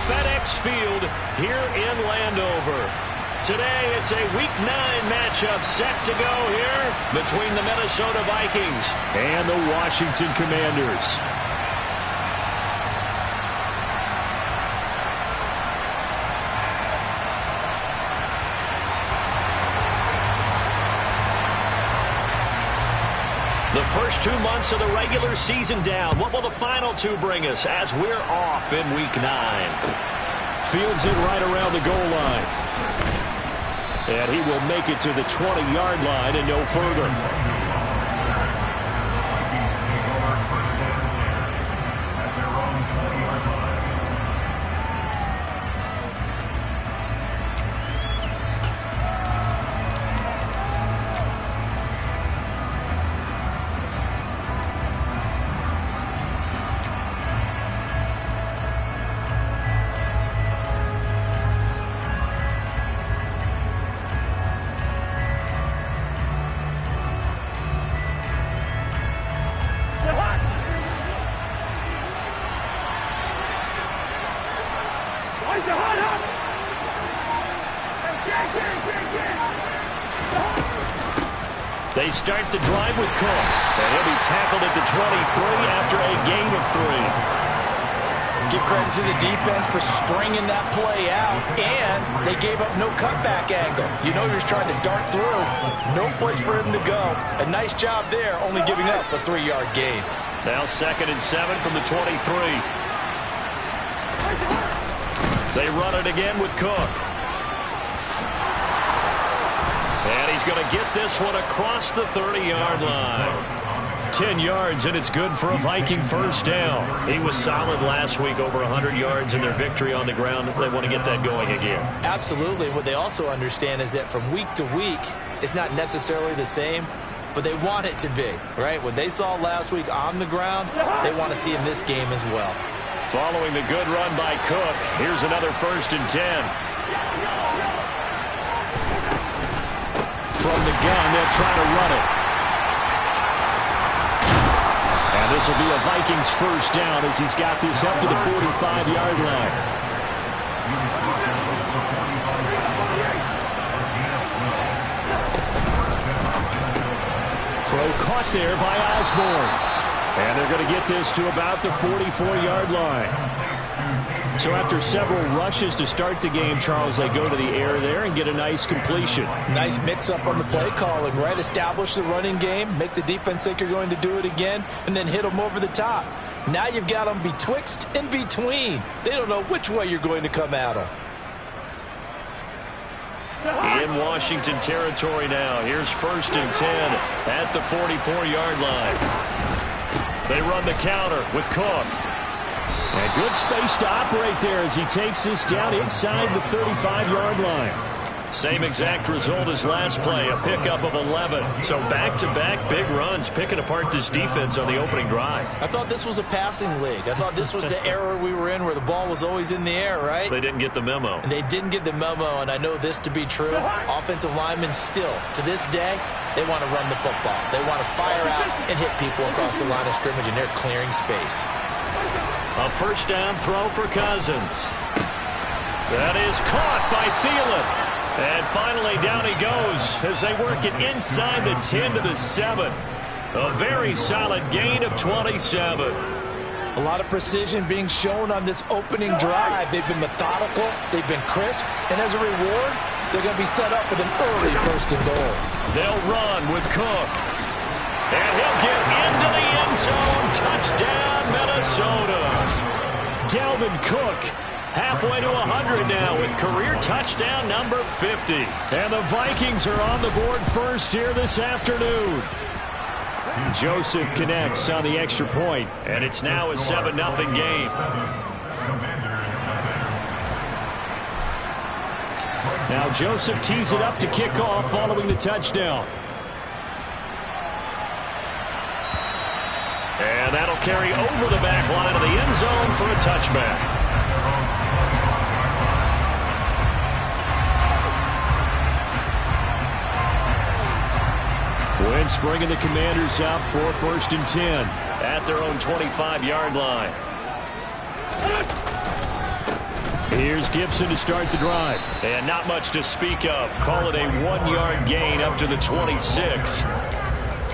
FedEx Field here in Landover. Today, it's a Week 9 matchup set to go here between the Minnesota Vikings and the Washington Commanders. The first 2 months of the regular season down. What will the final 2 bring us as we're off in Week 9? Fields it right around the goal line. And he will make it to the 20-yard line and no further. They start the drive with Cook, and he'll be tackled at the 23 after a gain of 3. Give credit to the defense for stringing that play out, and they gave up no cutback angle. You know he was trying to dart through. No place for him to go. A nice job there, only giving up a 3-yard gain. Now 2nd and 7 from the 23. They run it again with Cook. And he's going to get this one across the 30-yard line. 10 yards, and it's good for a Viking first down. He was solid last week, over 100 yards in their victory on the ground. They want to get that going again. Absolutely. What they also understand is that from week to week, it's not necessarily the same, but they want it to be, right? What they saw last week on the ground, they want to see in this game as well. Following the good run by Cook, here's another 1st and 10. From the gun, they'll try to run it. And this will be a Vikings first down as he's got this up to the 45-yard line. Throw caught there by Osborne. And they're going to get this to about the 44-yard line. So after several rushes to start the game, Charles, they go to the air there and get a nice completion. Nice mix-up on the play calling, right? Establish the running game, make the defense think you're going to do it again, and then hit them over the top. Now you've got them betwixt and between. They don't know which way you're going to come at them. In Washington territory now. Here's 1st and 10 at the 44-yard line. They run the counter with Cook. And good space to operate there as he takes this down inside the 35-yard line. Same exact result as last play, a pickup of 11. So back-to-back big runs, picking apart this defense on the opening drive. I thought this was a passing league. I thought this was the era we were in where the ball was always in the air, right? They didn't get the memo. And they didn't get the memo, and I know this to be true. Offensive linemen still, to this day, they want to run the football. They want to fire out and hit people across the line of scrimmage, and they're clearing space. A first down throw for Cousins. That is caught by Thielen. And finally down he goes as they work it inside the 10 to the 7. A very solid gain of 27. A lot of precision being shown on this opening drive. They've been methodical. They've been crisp. And as a reward, they're going to be set up with an early 1st and goal. They'll run with Cook. And he'll get into the end zone. Touchdown, Minnesota. Dalvin Cook halfway to 100 now with career touchdown number 50. And the Vikings are on the board first here this afternoon. Joseph connects on the extra point, and it's now a 7-0 game. Now Joseph tees it up to kick off following the touchdown. And that'll carry over the back line of the end zone for a touchback. Wentz bringing the Commanders out for 1st and 10 at their own 25-yard line. Here's Gibson to start the drive. And not much to speak of. Call it a 1-yard gain up to the 26.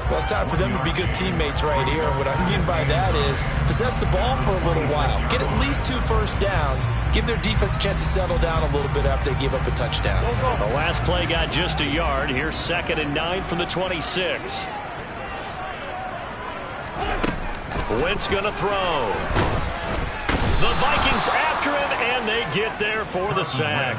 Well, it's time for them to be good teammates right here. And what I mean by that is possess the ball for a little while. Get at least 2 first downs. Give their defense a chance to settle down a little bit after they give up a touchdown. The last play got just a yard. Here's 2nd and 9 from the 26. Wentz going to throw. The Vikings after him, and they get there for the sack.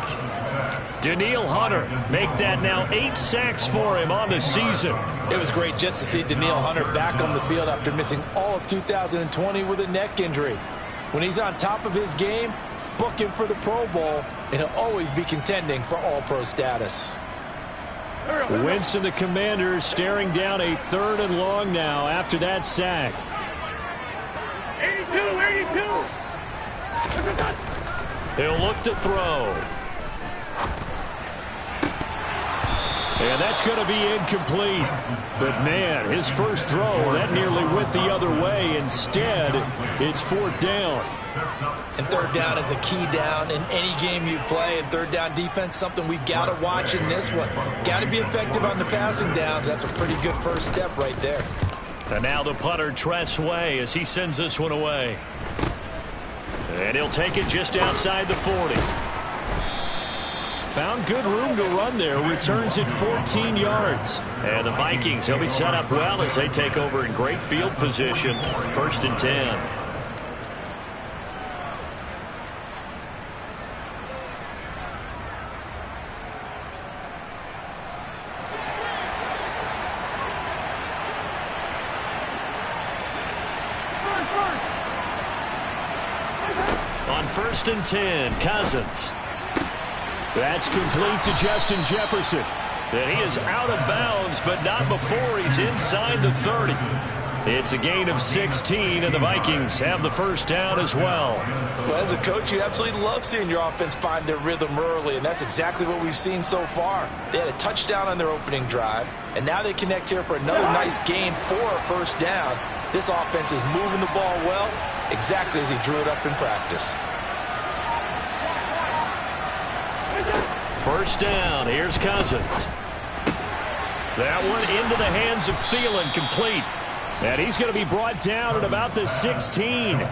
Danielle Hunter make that now 8 sacks for him on the season. It was great just to see Danielle Hunter back on the field after missing all of 2020 with a neck injury. When he's on top of his game, book him for the Pro Bowl, and he'll always be contending for All-Pro status. Wentz and the Commanders staring down a 3rd and long now after that sack. 82. He'll look to throw. And that's going to be incomplete. But, man, his first throw, that nearly went the other way. Instead, it's 4th down. And 3rd down is a key down in any game you play. And 3rd down defense, something we've got to watch in this one. Got to be effective on the passing downs. That's a pretty good first step right there. And now the punter, Tress Way, as he sends this one away. And he'll take it just outside the 40. Found good room to run there. Returns it 14 yards. And the Vikings, they'll be set up well as they take over in great field position. 1st and 10. On 1st and 10, Cousins. That's complete to Justin Jefferson. And he is out of bounds, but not before he's inside the 30. It's a gain of 16, and the Vikings have the 1st down as well. Well, as a coach, you absolutely love seeing your offense find their rhythm early, and that's exactly what we've seen so far. They had a touchdown on their opening drive, and now they connect here for another nice gain for a 1st down. This offense is moving the ball well, exactly as he drew it up in practice. 1st down. Here's Cousins. That one into the hands of Thielen, complete. And he's going to be brought down at about the 16. Well,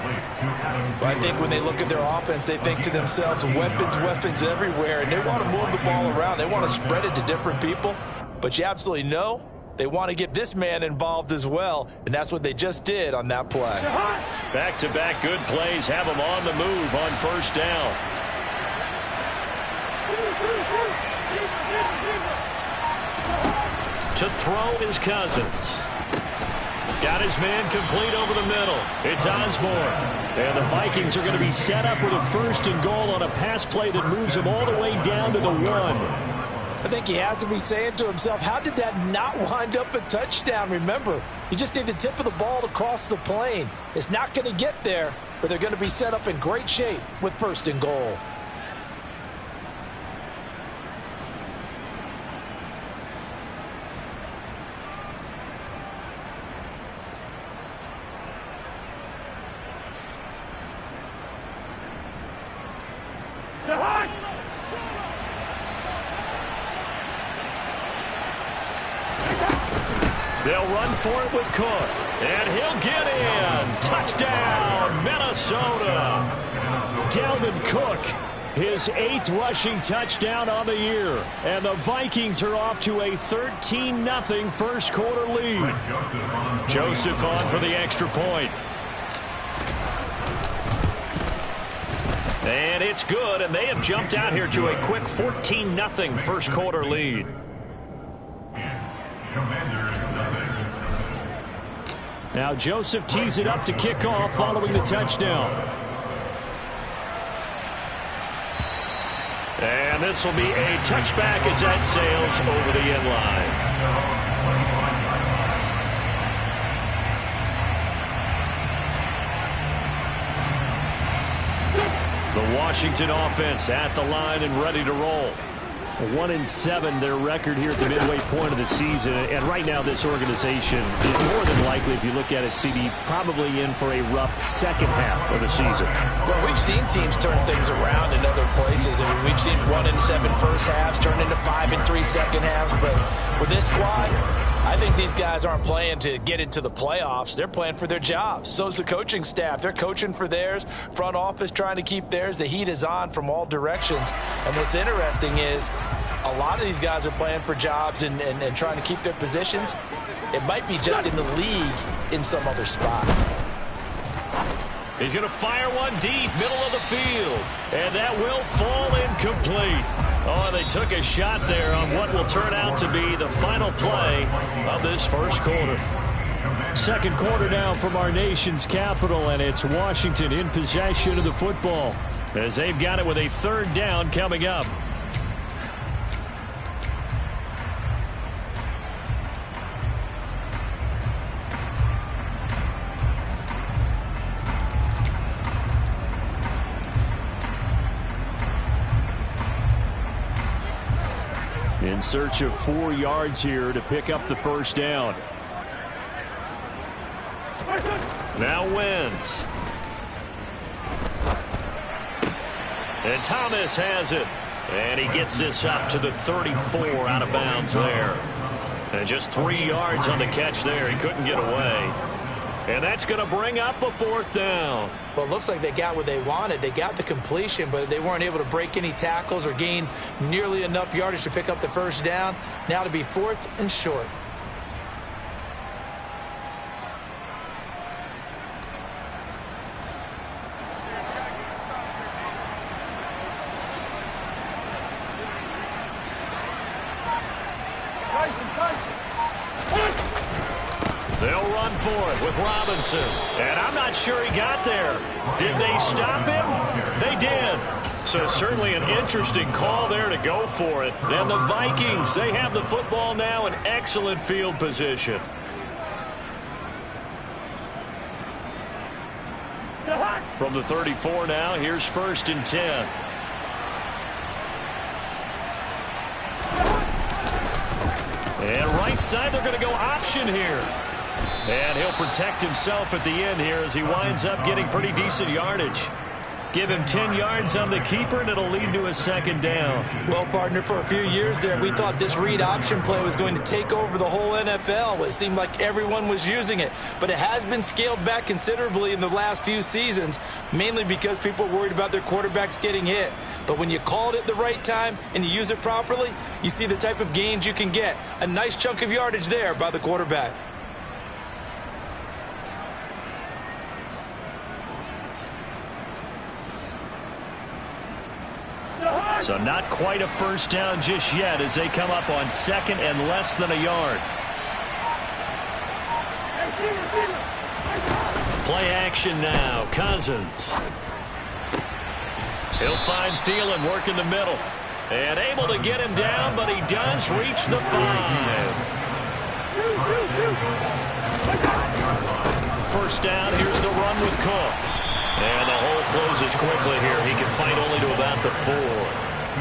I think when they look at their offense, they think to themselves, weapons everywhere, and they want to move the ball around. They want to spread it to different people. But you absolutely know they want to get this man involved as well, and that's what they just did on that play. Back-to-back good plays have him on the move on 1st down. To throw is Cousins. Got his man complete over the middle. It's Osborne. And the Vikings are going to be set up with a 1st and goal on a pass play that moves him all the way down to the 1. I think he has to be saying to himself, how did that not wind up a touchdown? Remember, you just need the tip of the ball to cross the plane. It's not going to get there, but they're going to be set up in great shape with 1st and goal. They'll run for it with Cook. And he'll get in. Touchdown, Minnesota. Dalvin Cook, his 8th rushing touchdown on the year. And the Vikings are off to a 13-0 first quarter lead. Joseph on for the extra point. And it's good, and they have jumped out here to a quick 14-0 first quarter lead. Now Joseph tees it up to kick off following the touchdown. And this will be a touchback as that sails over the end line. The Washington offense at the line and ready to roll. 1-7 their record here at the midway point of the season. And right now this organization is more than likely, if you look at it, CD, probably in for a rough second half of the season. Well, we've seen teams turn things around in other places. I mean, we've seen 1-7 first halves turn into 5-3 second halves. But with this squad, I think these guys aren't playing to get into the playoffs. They're playing for their jobs. So's the coaching staff. They're coaching for theirs. Front office trying to keep theirs. The heat is on from all directions. And what's interesting is a lot of these guys are playing for jobs and trying to keep their positions. It might be just in the league in some other spot. He's going to fire one deep, middle of the field. And that will fall incomplete. Oh, they took a shot there on what will turn out to be the final play of this first quarter. Second quarter now from our nation's capital, and it's Washington in possession of the football as they've got it with a third down coming up. In search of 4 yards here to pick up the first down. Now Wentz. And Thomas has it. And he gets this up to the 34 out of bounds there. And just 3 yards on the catch there. He couldn't get away. And that's going to bring up a fourth down. Well, it looks like they got what they wanted. They got the completion, but they weren't able to break any tackles or gain nearly enough yardage to pick up the first down. Now to be 4th and short. They'll run for it with Robinson. And I'm not sure he got there. Did they stop him? They did. So certainly an interesting call there to go for it. And the Vikings, they have the football now in excellent field position. From the 34 now, here's 1st and 10. And right side, they're going to go option here. And he'll protect himself at the end here as he winds up getting pretty decent yardage. Give him 10 yards on the keeper, and it'll lead to a second down. Well, partner, for a few years there, we thought this read option play was going to take over the whole NFL. It seemed like everyone was using it. But it has been scaled back considerably in the last few seasons, mainly because people are worried about their quarterbacks getting hit. But when you call it at the right time and you use it properly, you see the type of gains you can get. A nice chunk of yardage there by the quarterback. So not quite a first down just yet as they come up on 2nd and less than a yard. Play action now. Cousins. He'll find Thielen working the middle. And able to get him down, but he does reach the 5. First down, here's the run with Cook. And the hole closes quickly here. He can fight only to about the 4.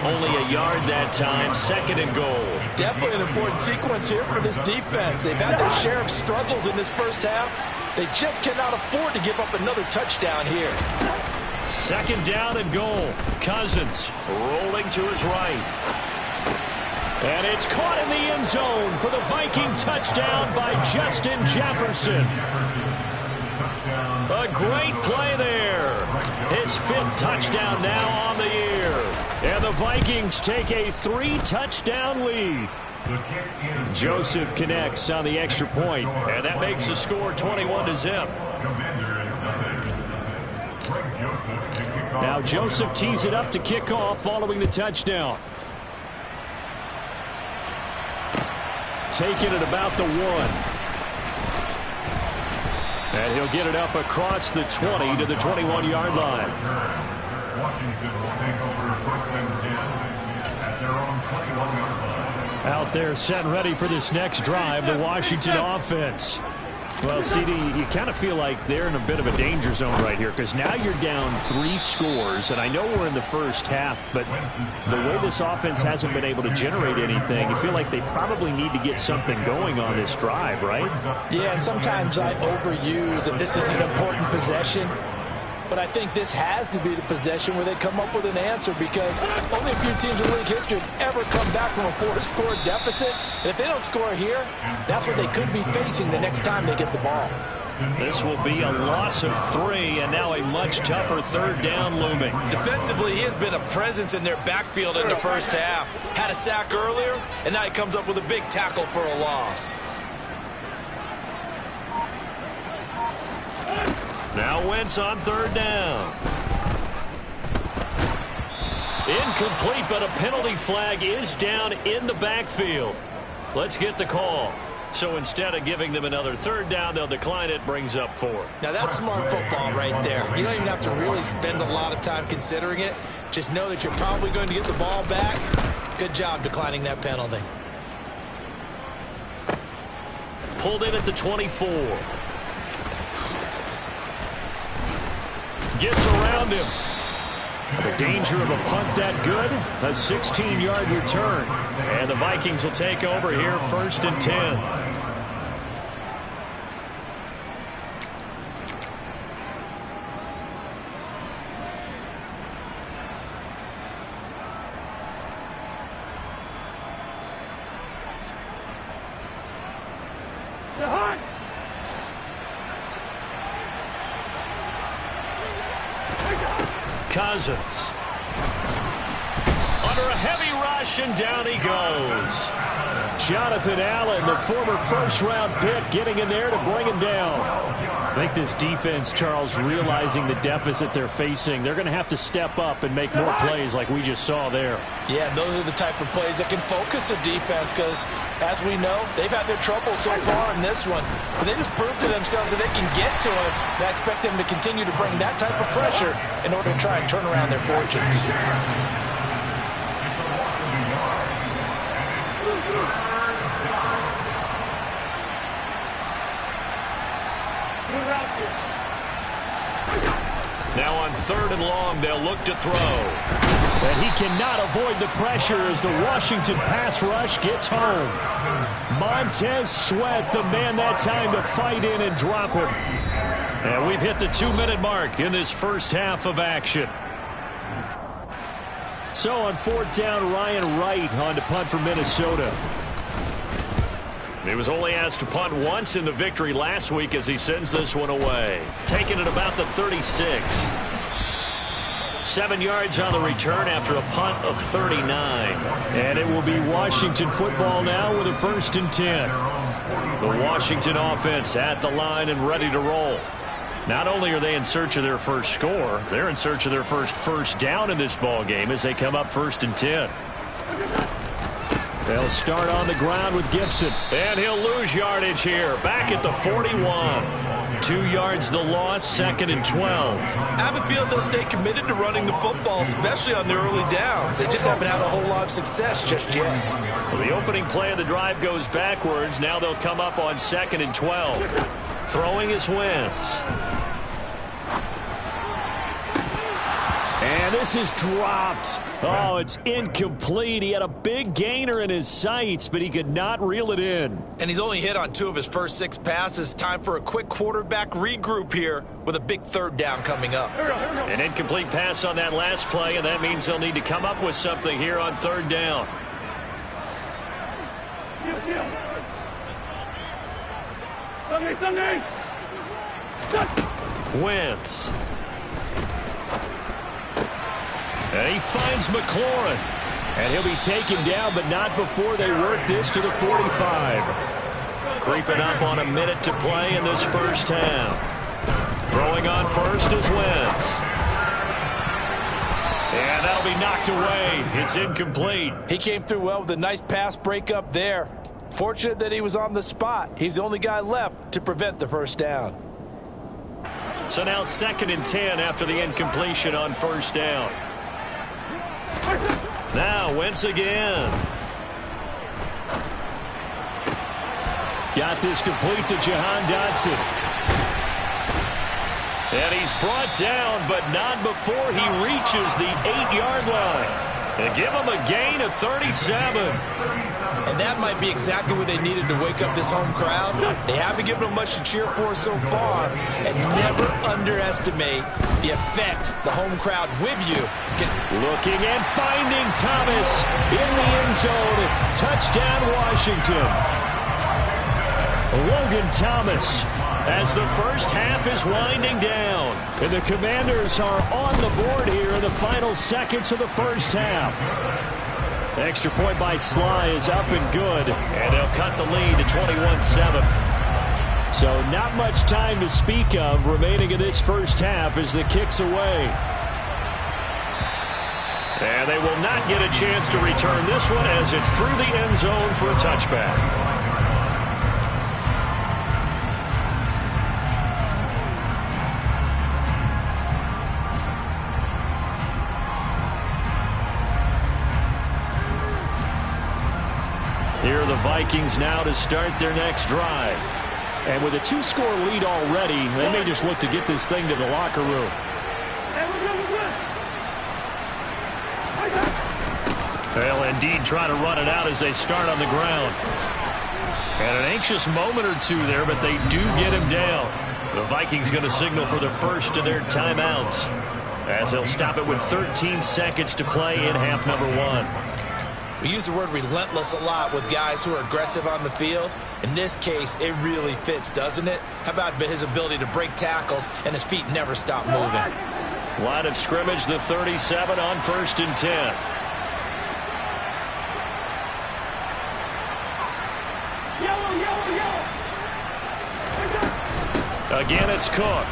Only a yard that time, 2nd and goal. Definitely an important sequence here for this defense. They've had their share of struggles in this first half. They just cannot afford to give up another touchdown here. 2nd down and goal. Cousins rolling to his right. And it's caught in the end zone for the Viking touchdown by Justin Jefferson. A great play there. His 5th touchdown now on the year. And the Vikings take a 3-touchdown lead. Joseph connects on the extra point, and that makes the score 21-0. Now Joseph tees it up to kick off following the touchdown. Taking it about the 1. And he'll get it up across the 20 to the 21-yard line. Washington will take over 1st and 10 at their own 21-yard line. Out there set ready for this next drive, the Washington offense. Well, CD, you kind of feel like they're in a bit of a danger zone right here because now you're down 3 scores, and I know we're in the first half, but the way this offense hasn't been able to generate anything, you feel like they probably need to get something going on this drive, right? Yeah, and sometimes I overuse that this is an important possession. But I think this has to be the possession where they come up with an answer because only a few teams in league history have ever come back from a 4-score deficit. And if they don't score here, that's what they could be facing the next time they get the ball. This will be a loss of 3, and now a much tougher third down looming. Defensively, he has been a presence in their backfield in the first half. Had a sack earlier, and now he comes up with a big tackle for a loss. Now Wentz on third down. Incomplete, but a penalty flag is down in the backfield. Let's get the call. So instead of giving them another third down, they'll decline it, brings up 4. Now that's smart football right there. You don't even have to really spend a lot of time considering it. Just know that you're probably going to get the ball back. Good job declining that penalty. Pulled in at the 24. Gets around him. The danger of a punt that good. A 16-yard return. And the Vikings will take over here, 1st and 10. Cousins. Under a heavy rush, and down he goes. Jonathan Allen, the former first-round pick, getting in there to bring him down. I think this defense, Charles, realizing the deficit they're facing, they're going to have to step up and make more plays like we just saw there. Yeah, those are the type of plays that can focus a defense because, as we know, they've had their trouble so far in this one. But they just proved to themselves that they can get to it. And I expect them to continue to bring that type of pressure in order to try and turn around their fortunes. Now on 3rd and long, they'll look to throw. And he cannot avoid the pressure as the Washington pass rush gets home. Montez Sweat, the man that time to fight in and drop him. And we've hit the 2-minute mark in this first half of action. So on 4th down, Ryan Wright on to punt for Minnesota. He was only asked to punt once in the victory last week as he sends this one away. Taking it about the 36. 7 yards on the return after a punt of 39. And it will be Washington football now with a 1st and 10. The Washington offense at the line and ready to roll. Not only are they in search of their first score, they're in search of their first down in this ball game as they come up 1st and 10. They'll start on the ground with Gibson. And he'll lose yardage here. Back at the 41. 2 yards the loss, 2nd and 12. I have a feeling they'll stay committed to running the football, especially on the early downs. They just haven't had a whole lot of success just yet. So the opening play of the drive goes backwards. Now they'll come up on 2nd and 12. Throwing is Wentz. And this is dropped. Oh, it's incomplete. He had a big gainer in his sights, but he could not reel it in. And he's only hit on 2 of his first 6 passes. Time for a quick quarterback regroup here with a big 3rd down coming up. An incomplete pass on that last play, and that means they'll need to come up with something here on 3rd down. Wentz. And he finds McLaurin. And he'll be taken down, but not before they work this to the 45. Creeping up on a minute to play in this first half. Throwing on first is Wentz. And that'll be knocked away. It's incomplete. He came through well with a nice pass breakup there. Fortunate that he was on the spot. He's the only guy left to prevent the 1st down. So now 2nd and 10 after the incompletion on 1st down. Now Wentz again. Got this complete to Jahan Dotson. And he's brought down, but not before he reaches the 8-yard line. And give him a gain of 37. And that might be exactly what they needed to wake up this home crowd. They haven't given them much to cheer for so far. And never underestimate the effect the home crowd with you can. Looking and finding Thomas in the end zone. Touchdown, Washington. Logan Thomas, as the first half is winding down. And the Commanders are on the board here in the final seconds of the first half. Extra point by Sly is up and good. And they'll cut the lead to 21-7. So not much time to speak of remaining in this first half as the kick's away. And they will not get a chance to return this one as it's through the end zone for a touchback. Here are the Vikings now to start their next drive. And with a 2-score lead already, they may just look to get this thing to the locker room. They'll indeed try to run it out as they start on the ground. And an anxious moment or two there, but they do get him down. The Vikings going to signal for the first of their timeouts, as they'll stop it with 13 seconds to play in half number 1. We use the word relentless a lot with guys who are aggressive on the field. In this case, it really fits, doesn't it? How about his ability to break tackles and his feet never stop moving? Line of scrimmage, the 37 on 1st and 10. Again, it's Cook.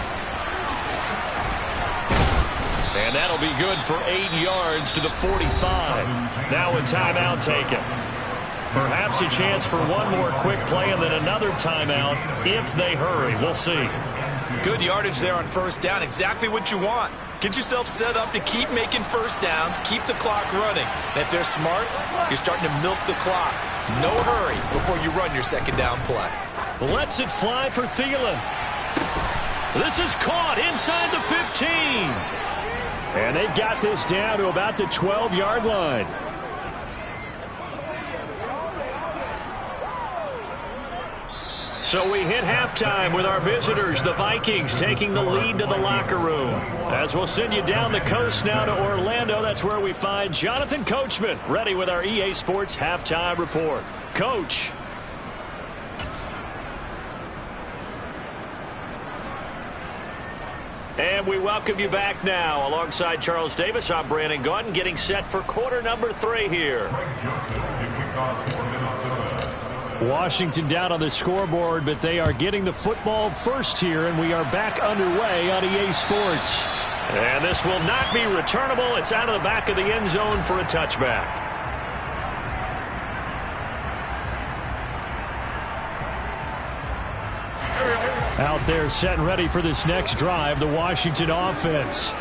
And that'll be good for 8 yards to the 45. Now a timeout taken. Perhaps a chance for one more quick play and then another timeout if they hurry. We'll see. Good yardage there on first down. Exactly what you want. Get yourself set up to keep making first downs, keep the clock running. And if they're smart, you're starting to milk the clock. No hurry before you run your second down play. Lets it fly for Thielen. This is caught inside the 15. And they've got this down to about the 12-yard line. So we hit halftime with our visitors, the Vikings, taking the lead to the locker room. As we'll send you down the coast now to Orlando, that's where we find Jonathan Coachman, ready with our EA Sports halftime report. Coach. And we welcome you back now. Alongside Charles Davis, I'm Brandon Gunn, getting set for quarter number 3 here. Washington down on the scoreboard, but they are getting the football first here, and we are back underway on EA Sports. And this will not be returnable. It's out of the back of the end zone for a touchback. Out there set and ready for this next drive, the Washington offense.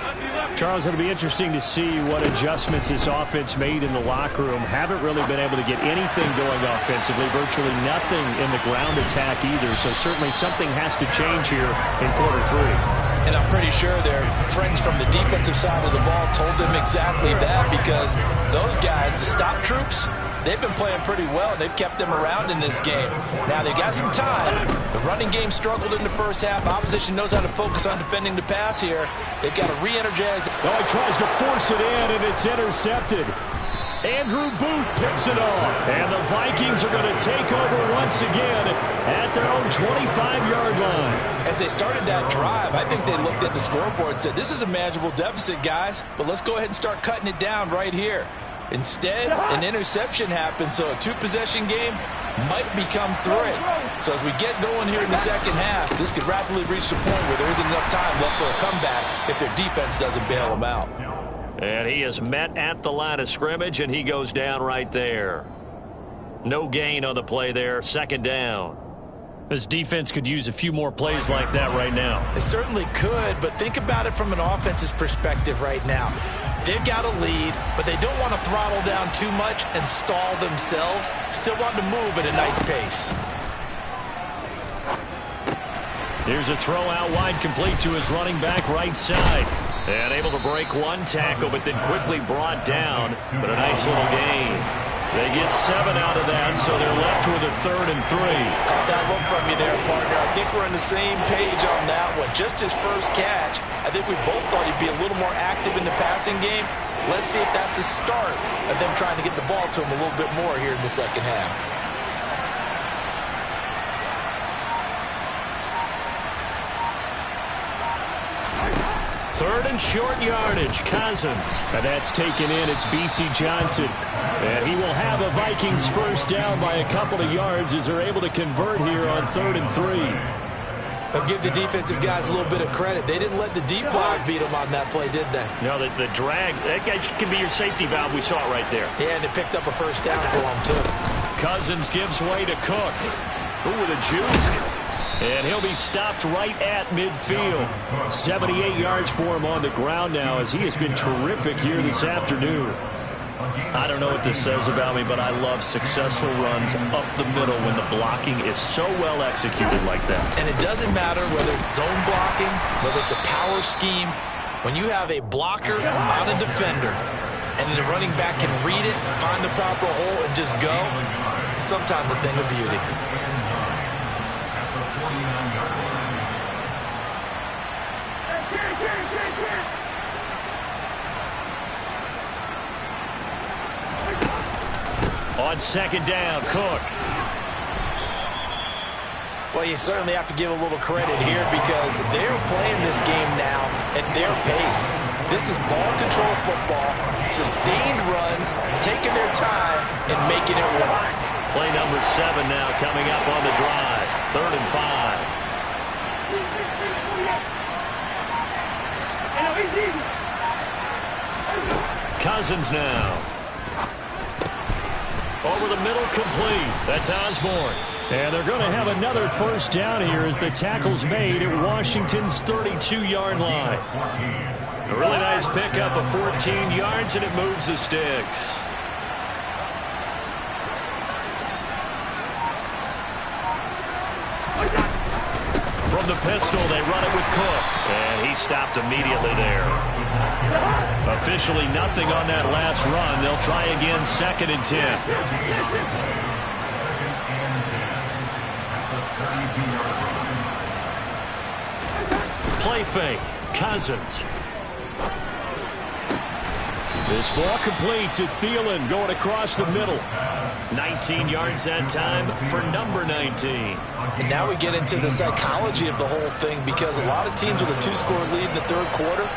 Charles, it'll be interesting to see what adjustments this offense made in the locker room. Haven't really been able to get anything going offensively, virtually nothing in the ground attack either. So certainly something has to change here in quarter 3. And I'm pretty sure their friends from the defensive side of the ball told them exactly that, because those guys, the stop troops, they've been playing pretty well. They've kept them around in this game. Now, they've got some time. The running game struggled in the first half. Opposition knows how to focus on defending the pass here. They've got to re-energize. Oh, he tries to force it in, and it's intercepted. Andrew Booth picks it off. And the Vikings are going to take over once again at their own 25-yard line. As they started that drive, I think they looked at the scoreboard and said, this is a manageable deficit, guys, but let's go ahead and start cutting it down right here. Instead, an interception happened, so a 2-possession game might become 3. So as we get going here in the second half, this could rapidly reach the point where there isn't enough time left for a comeback if their defense doesn't bail them out. And he is met at the line of scrimmage, and he goes down right there. No gain on the play there, second down. This defense could use a few more plays like that right now. It certainly could, but think about it from an offense's perspective right now. They've got a lead, but they don't want to throttle down too much and stall themselves. Still want to move at a nice pace. Here's a throw out wide, complete to his running back right side. And able to break one tackle, but then quickly brought down. But a nice little gain. They get 7 out of that, so they're left with a 3rd and 3. Caught that look from you there, partner. I think we're on the same page on that one. Just his first catch, I think we both thought he'd be a little more active in the passing game. Let's see if that's the start of them trying to get the ball to him a little bit more here in the second half. 3rd and short yardage, Cousins. And that's taken in. It's B.C. Johnson. And he will have a Vikings first down by a couple of yards as they're able to convert here on 3rd and 3. I'll give the defensive guys a little bit of credit. They didn't let the deep block beat them on that play, did they? No, the drag, that guy can be your safety valve. We saw it right there. Yeah, and it picked up a first down for him, too. Cousins gives way to Cook. Ooh, with a juke. And he'll be stopped right at midfield. 78 yards for him on the ground now as he has been terrific here this afternoon. I don't know what this says about me, but I love successful runs up the middle when the blocking is so well executed like that. And it doesn't matter whether it's zone blocking, whether it's a power scheme. When you have a blocker on a defender and the running back can read it, find the proper hole, and just go, it's sometimes a thing of beauty. On 2nd down, Cook. Well, you certainly have to give a little credit here because they're playing this game now at their pace. This is ball control football, sustained runs, taking their time, and making it work. Play number 7 now coming up on the drive. 3rd and 5. Cousins now. Over the middle, complete. That's Osborne. And they're going to have another first down here as the tackle's made at Washington's 32-yard line. A really nice pickup of 14 yards, and it moves the sticks. From the pistol, they run it with Cook. And he stopped immediately there. Officially nothing on that last run. They'll try again 2nd and 10. Play fake. Cousins. This ball complete to Thielen going across the middle. 19 yards that time for number 19. And now we get into the psychology of the whole thing because a lot of teams with a 2-score lead in the 3rd quarter,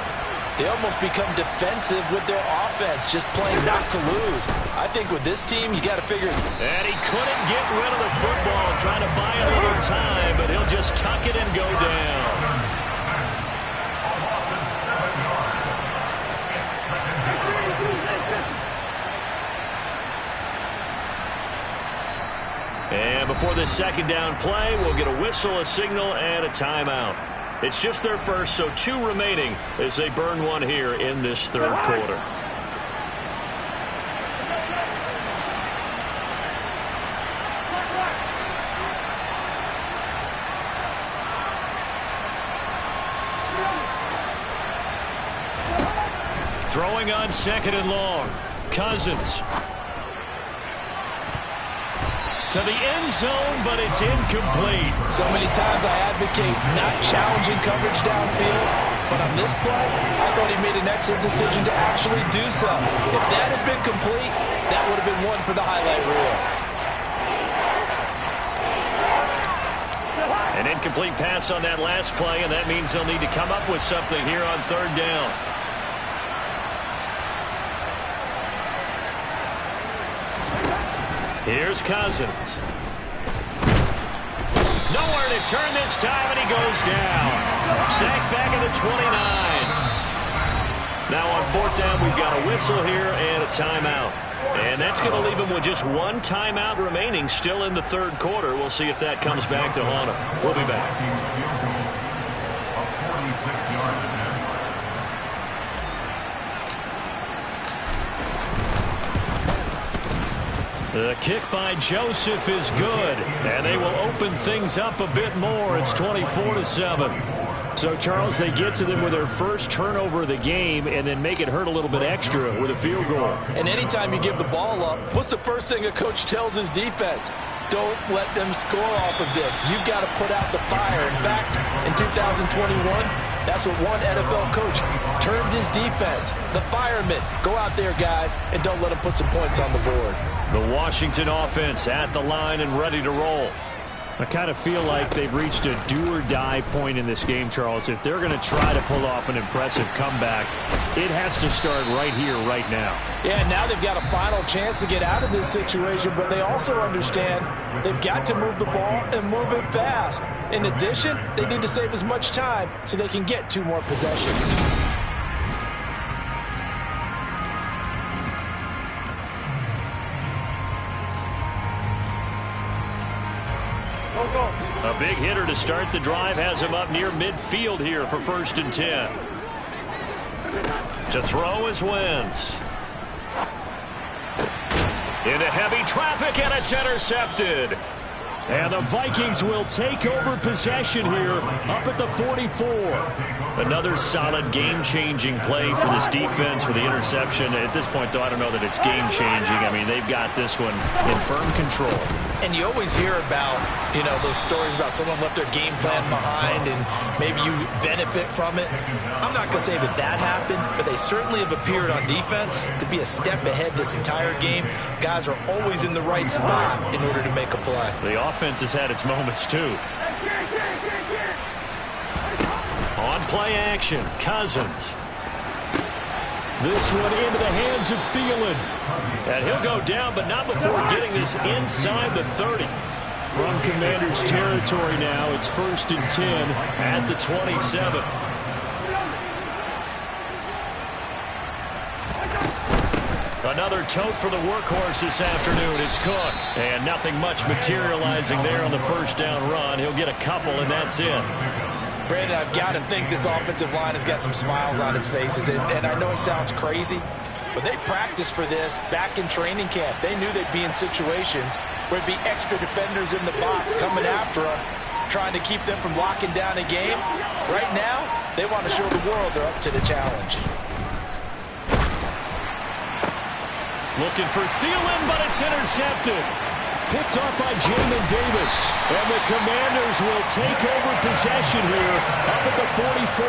they almost become defensive with their offense, just playing not to lose. I think with this team, you got to figure. And he couldn't get rid of the football, trying to buy a little time, but he'll just tuck it and go down. And before this 2nd down play, we'll get a whistle, a signal, and a timeout. It's just their first, so 2 remaining as they burn one here in this 3rd quarter. Throwing on 2nd and long. Cousins. To the end zone, but it's incomplete. So many times I advocate not challenging coverage downfield, but on this play, I thought he made an excellent decision to actually do so. If that had been complete, that would have been one for the highlight reel. An incomplete pass on that last play, and that means they'll need to come up with something here on 3rd down. Here's Cousins. Nowhere to turn this time, and he goes down. Sacked back at the 29. Now on 4th down, we've got a whistle here and a timeout. And that's going to leave him with just 1 timeout remaining still in the 3rd quarter. We'll see if that comes back to haunt him. We'll be back. The kick by Joseph is good, and they will open things up a bit more. It's 24-7. So, Charles, they get to them with their first turnover of the game and then make it hurt a little bit extra with a field goal. And anytime you give the ball up, what's the first thing a coach tells his defense? Don't let them score off of this. You've got to put out the fire. In fact, in 2021, that's what one NFL coach termed his defense. The firemen. Go out there, guys, and don't let them put some points on the board. The Washington offense at the line and ready to roll. I kind of feel like they've reached a do-or-die point in this game, Charles. If they're going to try to pull off an impressive comeback, it has to start right here, right now. Yeah, now they've got a final chance to get out of this situation, but they also understand they've got to move the ball and move it fast. In addition, they need to save as much time so they can get 2 more possessions. A big hitter to start the drive has him up near midfield here for 1st and 10. To throw is Wentz. Into heavy traffic, and it's intercepted. And the Vikings will take over possession here up at the 44. Another solid game-changing play for this defense for the interception. At this point, though, I don't know that it's game-changing. I mean, they've got this one in firm control. And you always hear about, those stories about someone left their game plan behind and maybe you benefit from it. I'm not going to say that that happened, but they certainly have appeared on defense to be a step ahead this entire game. Guys are always in the right spot in order to make a play. The offense has had its moments, too. On play action, Cousins. This one into the hands of Thielen. And he'll go down, but not before getting this inside the 30. From Commanders territory now, it's 1st and 10 at the 27. Another tote for the workhorse this afternoon. It's Cook. And nothing much materializing there on the first down run. He'll get a couple, and that's it. Brandon, I've got to think this offensive line has got some smiles on its faces. And I know it sounds crazy, but they practiced for this back in training camp. They knew they'd be in situations where it'd be extra defenders in the box coming after them, trying to keep them from locking down a game. Right now, they want to show the world they're up to the challenge. Looking for Thielen, but it's intercepted. Picked off by Jamin Davis. And the Commanders will take over possession here up at the 44.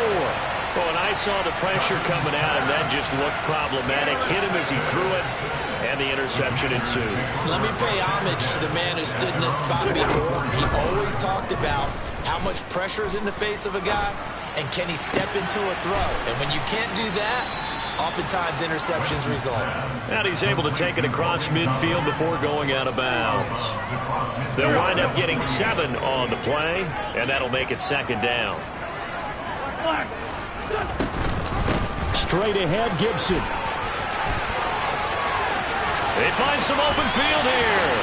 Well, and I saw the pressure coming at him. That just looked problematic. Hit him as he threw it, and the interception ensued. Let me pay homage to the man who stood in this spot before. He always talked about how much pressure is in the face of a guy, and can he step into a throw. And when you can't do that, oftentimes interceptions result. And he's able to take it across midfield before going out of bounds. They'll wind up getting 7 on the play, and that'll make it 2nd down. Straight ahead, Gibson. They find some open field here.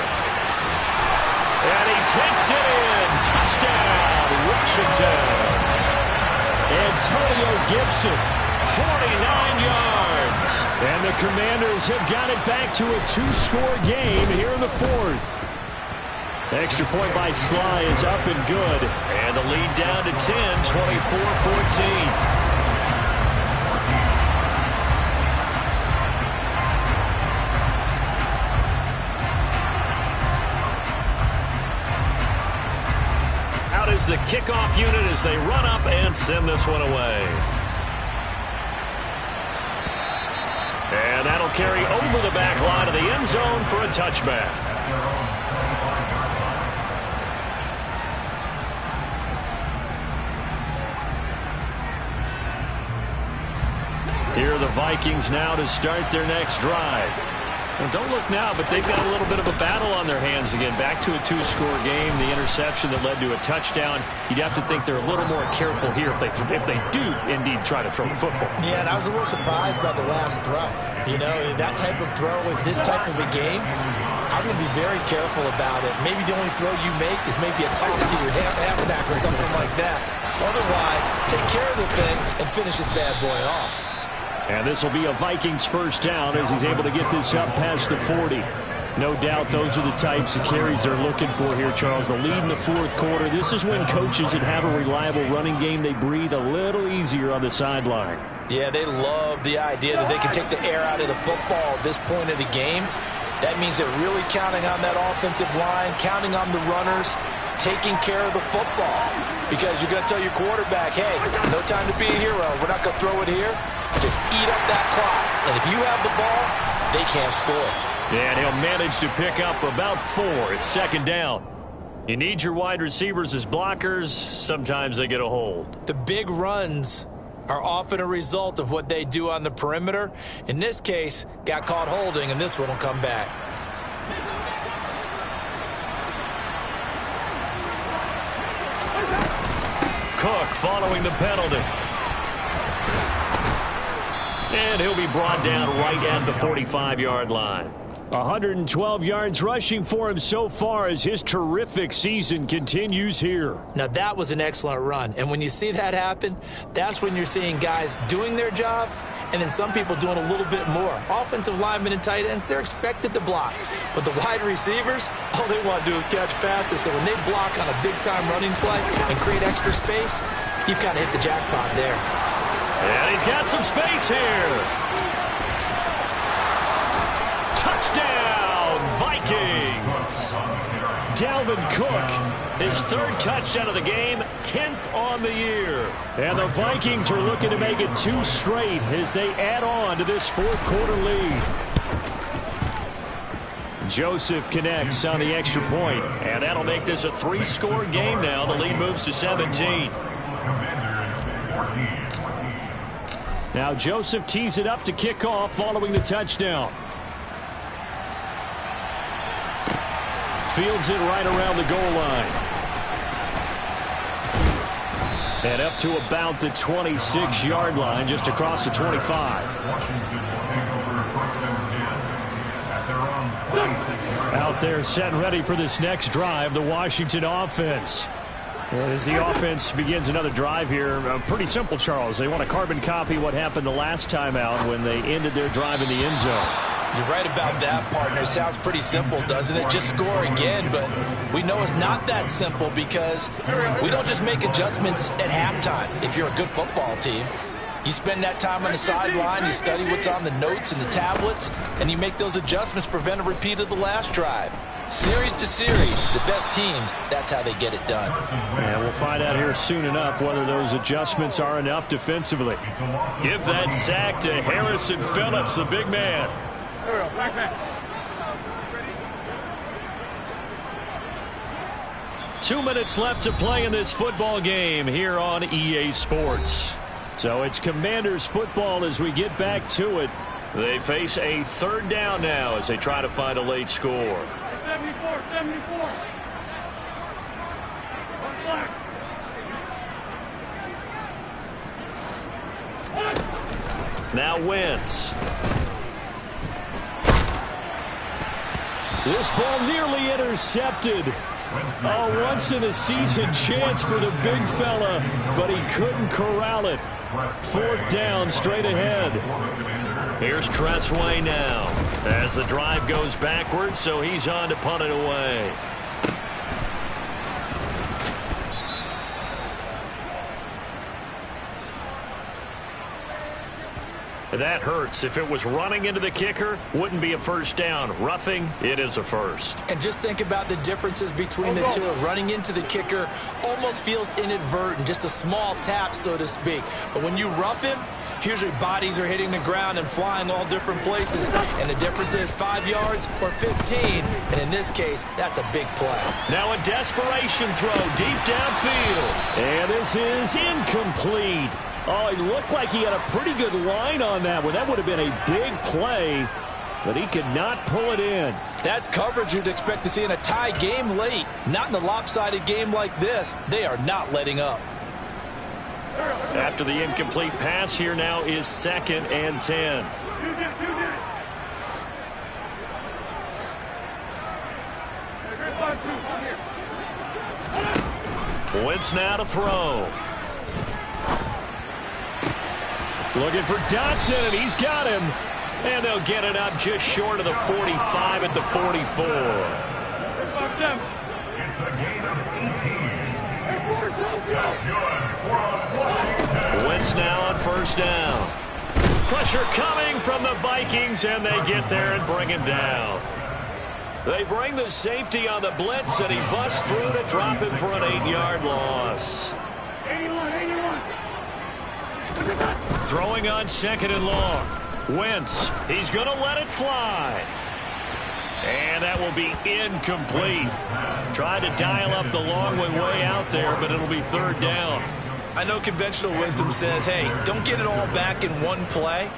And he takes it in. Touchdown, Washington. Antonio Gibson. 49 yards. And the Commanders have got it back to a 2-score game here in the 4th. Extra point by Sly is up and good. And the lead down to 10, 24-14. Out is the kickoff unit as they run up and send this one away. And that'll carry over the back line of the end zone for a touchback. Here are the Vikings now to start their next drive. And don't look now, but they've got a little bit of a battle on their hands again. Back to a 2-score game. The interception that led to a touchdown. You'd have to think they're a little more careful here if they do indeed try to throw the football. Yeah, and I was a little surprised by the last throw. That type of throw with this type of a game, I'm going to be very careful about it. Maybe the only throw you make is maybe a toss to your halfback or something like that. Otherwise, take care of the thing and finish this bad boy off. And this will be a Vikings first down as he's able to get this up past the 40. No doubt those are the types of carries they're looking for here, Charles. The lead in the fourth quarter. This is when coaches that have a reliable running game, they breathe a little easier on the sideline. Yeah, they love the idea that they can take the air out of the football at this point of the game. That means they're really counting on that offensive line, counting on the runners, taking care of the football. Because you're going to tell your quarterback, hey, no time to be a hero. We're not going to throw it here. Just eat up that clock. And if you have the ball, they can't score. And he'll manage to pick up about 4. It's second down. You need your wide receivers as blockers. Sometimes they get a hold. The big runs are often a result of what they do on the perimeter. In this case, got caught holding, and this one will come back. Cook following the penalty. And he'll be brought down right at the 45-yard line. 112 yards rushing for him so far as his terrific season continues here. Now, that was an excellent run. And when you see that happen, that's when you're seeing guys doing their job and then some people doing a little bit more. Offensive linemen and tight ends, they're expected to block. But the wide receivers, all they want to do is catch passes. So when they block on a big-time running play and create extra space, you've kind of hit the jackpot there. And he's got some space here. Touchdown, Vikings. Dalvin Cook, his 3rd touchdown of the game, 10th on the year. And the Vikings are looking to make it 2 straight as they add on to this fourth quarter lead. Joseph connects on the extra point. And that'll make this a 3-score game now. The lead moves to 17. Now Joseph tees it up to kick off following the touchdown. Fields it right around the goal line. And up to about the 26-yard line, just across the 25. Out there set and ready for this next drive, the Washington offense. And as the offense begins another drive here, pretty simple, Charles. They want to carbon copy what happened the last time out when they ended their drive in the end zone. You're right about that, partner. It sounds pretty simple, doesn't it? Just score again, but we know it's not that simple because we don't just make adjustments at halftime. If you're a good football team, you spend that time on the sideline, you study what's on the notes and the tablets, and you make those adjustments, prevent a repeat of the last drive. Series to series, the best teams, that's how they get it done. And we'll find out here soon enough whether those adjustments are enough defensively. Give that sack to Harrison Phillips, the big man. 2 minutes left to play in this football game here on EA Sports. So it's Commanders football as we get back to it. They face a 3rd down now as they try to find a late score. 74. Now Wentz. This ball nearly intercepted. A once-in-a-season chance for the big fella, but he couldn't corral it. 4th down, straight ahead. Here's Tressway now as the drive goes backwards, so he's on to punt it away. That hurts. If it was running into the kicker, wouldn't be a 1st down. Roughing, it is a 1st. And just think about the differences between the two. Running into the kicker almost feels inadvertent, just a small tap, so to speak. But when you rough him, usually bodies are hitting the ground and flying all different places. And the difference is 5 yards or 15. And in this case, that's a big play. Now a desperation throw deep downfield. And this is incomplete. Oh, it looked like he had a pretty good line on that one. That would have been a big play, but he could not pull it in. That's coverage you'd expect to see in a tie game late. Not in a lopsided game like this. They are not letting up. After the incomplete pass, here now is 2nd and 10. Wentz now to throw. Looking for Dotson, and he's got him. And they'll get it up just short of the 45 at the 44. It's a gain of 18. Wentz now on first down. Pressure coming from the Vikings, and they get there and bring him down. They bring the safety on the blitz, and he busts through to drop him for an 8-yard loss. 81. Throwing on second and long. Wentz, he's going to let it fly. And that will be incomplete. Tried to dial up the long way out there, but it'll be third down. I know conventional wisdom says, hey, don't get it all back in one play.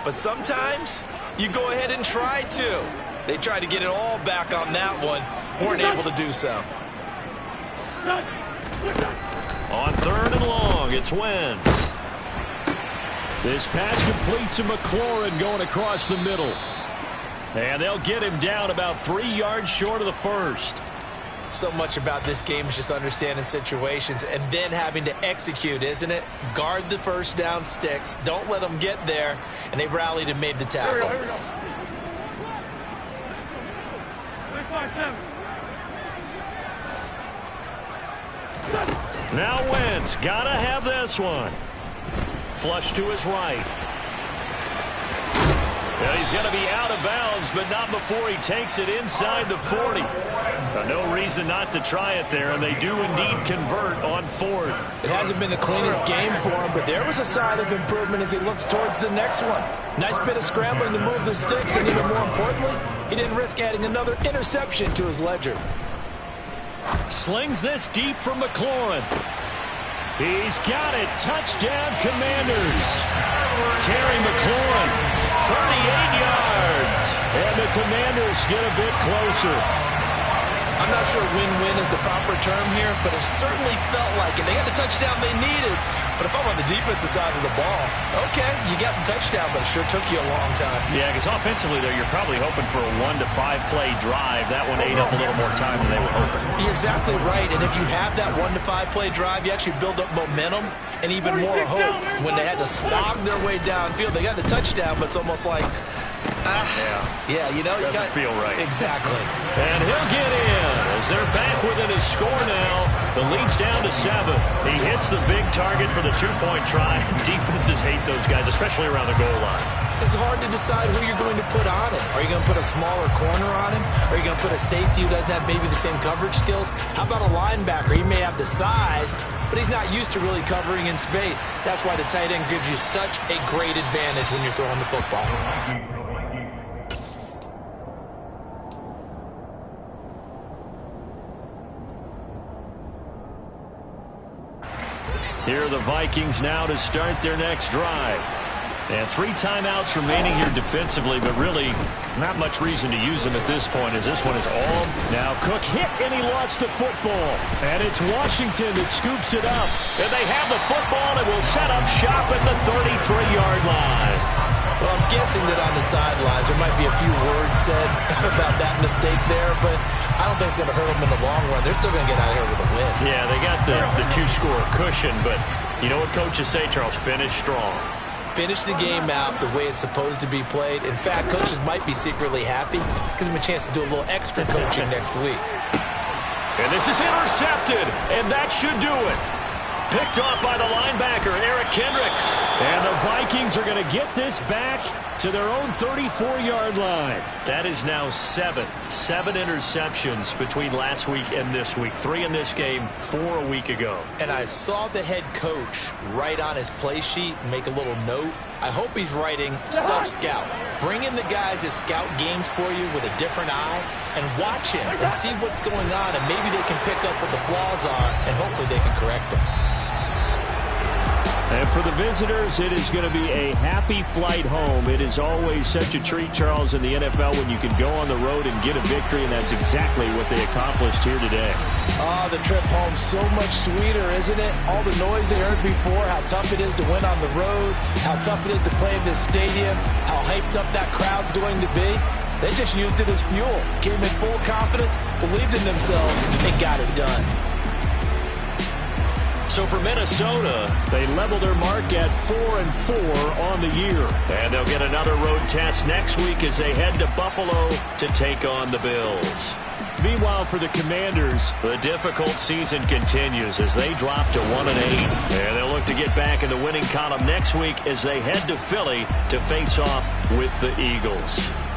But sometimes you go ahead and try to. They tried to get it all back on that one. Weren't able to do so. On third and long, it's Wentz. This pass complete to McLaurin going across the middle. And they'll get him down about 3 yards short of the first. So much about this game is just understanding situations and then having to execute, isn't it? Guard the first down sticks. Don't let them get there. And they rallied and made the tackle. Here we go. Now Wentz, gotta have this one. Flush to his right. Well, he's going to be out of bounds, but not before he takes it inside the 40. No reason not to try it there, and they do indeed convert on fourth. It hasn't been the cleanest game for him, but there was a sign of improvement as he looks towards the next one. Nice bit of scrambling to move the sticks, and even more importantly, he didn't risk adding another interception to his ledger. Slings this deep from McLaurin. He's got it. Touchdown, Commanders. Terry McLaurin, 38 yards. And the Commanders get a bit closer. I'm not sure win-win is the proper term here, but it certainly felt like it. They got the touchdown they needed, but if I'm on the defensive side of the ball, okay, you got the touchdown, but it sure took you a long time. Yeah, because offensively, though, you're probably hoping for a 1 to 5 play drive. That one ate up a little more time than they were hoping. You're exactly right, and if you have that 1 to 5 play drive, you actually build up momentum and even more hope. When they had to slog their way downfield, they got the touchdown, but it's almost like, yeah, you know, doesn't feel right. Exactly. And he'll get in as they're back within a score now. The lead's down to 7. He hits the big target for the 2-point try. Defenses hate those guys, especially around the goal line. It's hard to decide who you're going to put on him. Are you going to put a smaller corner on him? Are you going to put a safety who doesn't have maybe the same coverage skills? How about a linebacker? He may have the size, but he's not used to really covering in space. That's why the tight end gives you such a great advantage when you're throwing the football. Here are the Vikings now to start their next drive. And 3 timeouts remaining here defensively, but really not much reason to use them at this point as this one is all. Now Cook hit and he lost the football. And it's Washington that scoops it up. And they have the football and will set up shop at the 33-yard line. Well, I'm guessing that on the sidelines there might be a few words said about that mistake there, but I don't think it's going to hurt them in the long run. They're still going to get out of here with a win. Yeah, they got the 2-score cushion, but you know what coaches say, Charles? Finish strong. Finish the game out the way it's supposed to be played. In fact, coaches might be secretly happy. Gives them a chance to do a little extra coaching next week. And this is intercepted, and that should do it. Picked off by the linebacker, Eric Kendricks. And the Vikings are going to get this back to their own 34-yard line. That is now 7 interceptions between last week and this week. 3 in this game, 4 a week ago. And I saw the head coach write on his play sheet, make a little note. I hope he's writing self-scout. Bring in the guys that scout games for you with a different eye and watch him and see what's going on, and maybe they can pick up what the flaws are, and hopefully they can correct them. And for the visitors, it is going to be a happy flight home. It is always such a treat, Charles, in the NFL when you can go on the road and get a victory, and that's exactly what they accomplished here today. Oh, the trip home so much sweeter, isn't it? All the noise they heard before, how tough it is to win on the road, how tough it is to play in this stadium, how hyped up that crowd's going to be. They just used it as fuel, came in full confidence, believed in themselves, and got it done. So for Minnesota, they level their mark at 4-4 on the year. And they'll get another road test next week as they head to Buffalo to take on the Bills. Meanwhile, for the Commanders, the difficult season continues as they drop to 1-8. And they'll look to get back in the winning column next week as they head to Philly to face off with the Eagles.